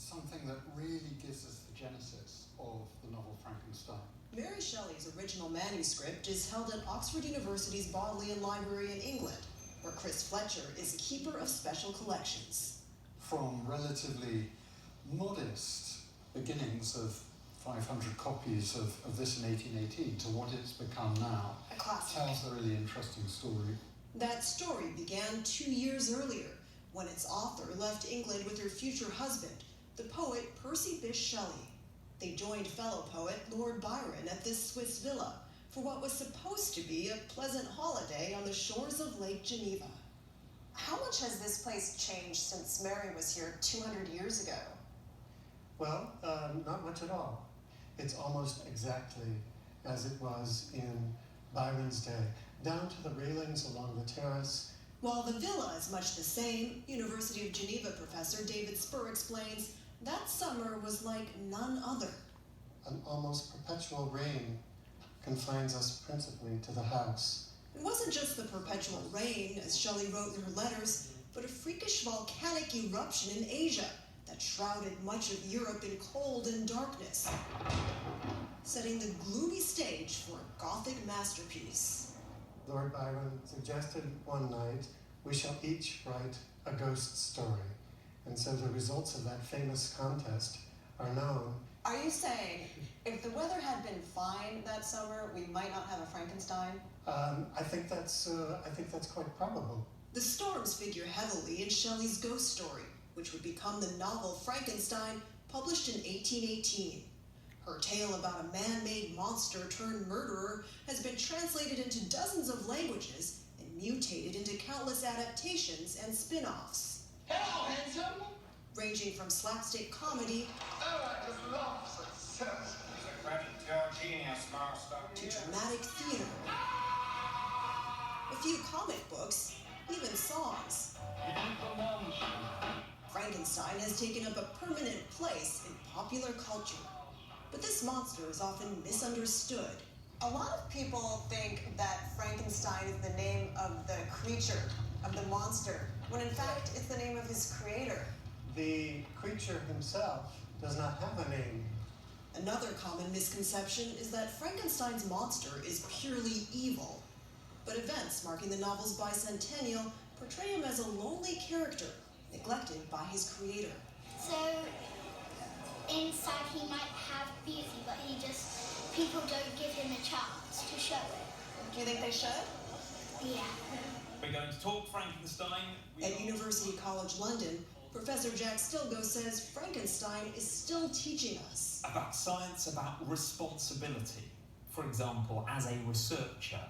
something that really gives us the genesis of the novel Frankenstein. Mary Shelley's original manuscript is held at Oxford University's Bodleian Library in England, where Chris Fletcher is a keeper of special collections. From relatively modest beginnings of 500 copies of this in 1818 to what it's become now, A classic. Tells a really interesting story. That story began 2 years earlier, when its author left England with her future husband, the poet Percy Bysshe Shelley. They joined fellow poet Lord Byron at this Swiss villa for what was supposed to be a pleasant holiday on the shores of Lake Geneva. How much has this place changed since Mary was here 200 years ago? Well, not much at all. It's almost exactly as it was in Byron's day, down to the railings along the terrace. While the villa is much the same, University of Geneva professor David Spur explains that summer was like none other. An almost perpetual rain confines us principally to the house. It wasn't just the perpetual rain, as Shelley wrote in her letters, but a freakish volcanic eruption in Asia that shrouded much of Europe in cold and darkness, setting the gloomy stage for a Gothic masterpiece. Lord Byron suggested one night, we shall each write a ghost story. And so the results of that famous contest are known. Are you saying if the weather had been fine that summer, we might not have a Frankenstein? I think that's quite probable. The storms figure heavily in Shelley's ghost story, which would become the novel Frankenstein, published in 1818. Her tale about a man-made monster turned murderer has been translated into dozens of languages and mutated into countless adaptations and spin-offs. Hello, handsome! Ranging from slapstick comedy I just love success. He's a credit to our genius, master. to dramatic theater, a few comic books, even songs. Frankenstein has taken up a permanent place in popular culture. But this monster is often misunderstood. A lot of people think that Frankenstein is the name of the creature, of the monster, when in fact it's the name of his creator. The creature himself does not have a name. Another common misconception is that Frankenstein's monster is purely evil. But events marking the novel's bicentennial portray him as a lonely character, neglected by his creator. So inside he might have beauty, but people don't give him a chance to show it. Do you think they should? Yeah. We're going to talk Frankenstein. At University College London, Professor Jack Stilgo says Frankenstein is still teaching us about science, about responsibility. For example, as a researcher,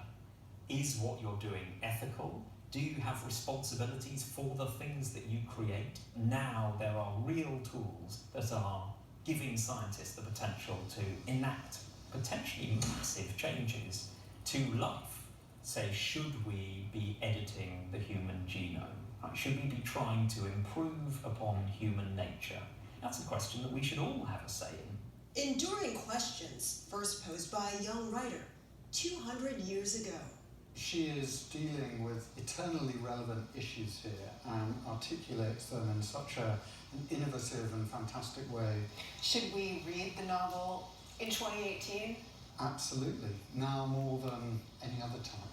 is what you're doing ethical? Do you have responsibilities for the things that you create? Now there are real tools that are giving scientists the potential to enact potentially massive changes to life. Say, should we be editing the human genome? Should we be trying to improve upon human nature? That's a question that we should all have a say in. enduring questions first posed by a young writer 200 years ago. She is dealing with eternally relevant issues here and articulates them in such an innovative and fantastic way. Should we read the novel in 2018? Absolutely, now more than any other time.